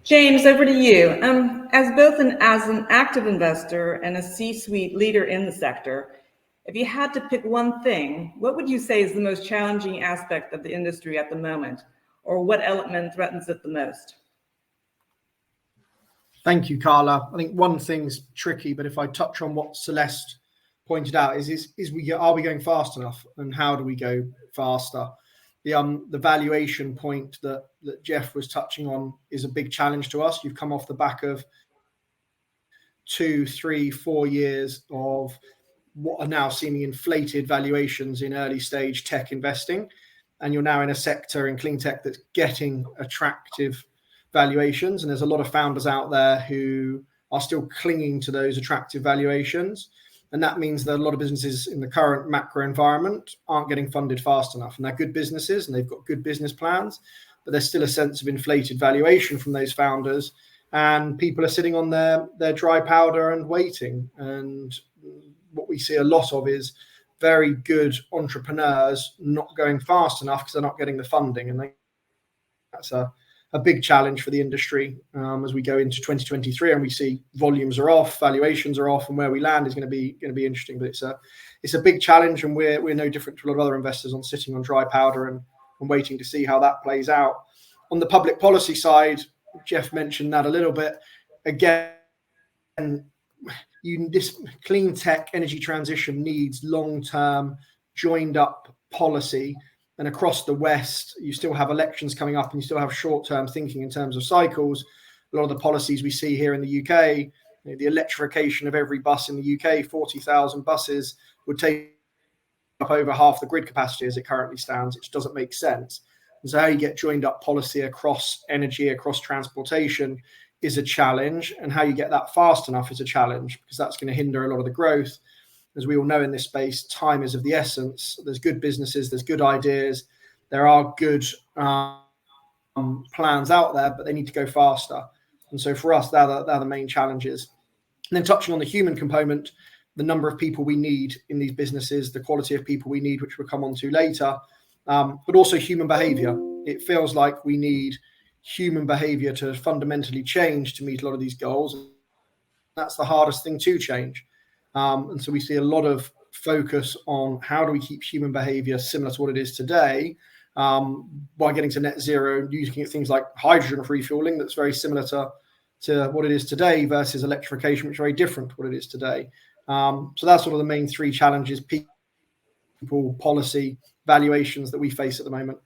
James, over to you. As both as an active investor and a C-suite leader in the sector, if you had to pick one thing, what would you say is the most challenging aspect of the industry at the moment, or what element threatens it the most? Thank you, Carla. I think one thing's tricky, but if I touch on what Celeste pointed out, are we going fast enough, and how do we go faster? The valuation point that Jeff was touching on is a big challenge to us. You've come off the back of 2, 3, 4 years of what are now seeming inflated valuations in early stage tech investing, and you're now in a sector in Cleantech that's getting attractive valuations, and there's a lot of founders out there who are still clinging to those attractive valuations, and that means that a lot of businesses in the current macro environment aren't getting funded fast enough, and they're good businesses and they've got good business plans, but there's still a sense of inflated valuation from those founders, and people are sitting on their dry powder and waiting. And what we see a lot of is very good entrepreneurs not going fast enough because they're not getting the funding, and that's a big challenge for the industry as we go into 2023, and we see volumes are off, valuations are off, and where we land is going to be interesting. But it's a big challenge, and we're no different to a lot of other investors on sitting on dry powder and waiting to see how that plays out. On the public policy side, Jeff mentioned that a little bit. Again, this clean tech energy transition needs long-term, joined-up policy. And across the West, you still have elections coming up, and you still have short-term thinking in terms of cycles. A lot of the policies we see here in the UK, the electrification of every bus in the UK, 40,000 buses, would take up over half the grid capacity as it currently stands, which doesn't make sense. And so how you get joined up policy across energy, across transportation is a challenge, and how you get that fast enough is a challenge, because that's going to hinder a lot of the growth. As we all know in this space, time is of the essence. There's good businesses, there's good ideas, there are good plans out there, but they need to go faster. And so for us, they're the main challenges. And then touching on the human component, the number of people we need in these businesses, the quality of people we need, which we'll come on to later, but also human behavior. It feels like we need human behavior to fundamentally change to meet a lot of these goals. That's the hardest thing to change. And so we see a lot of focus on how do we keep human behavior similar to what it is today, by getting to net zero, using things like hydrogen refueling that's very similar to what it is today, versus electrification, which is very different to what it is today. So that's sort of the main three challenges: people, policy, valuations that we face at the moment.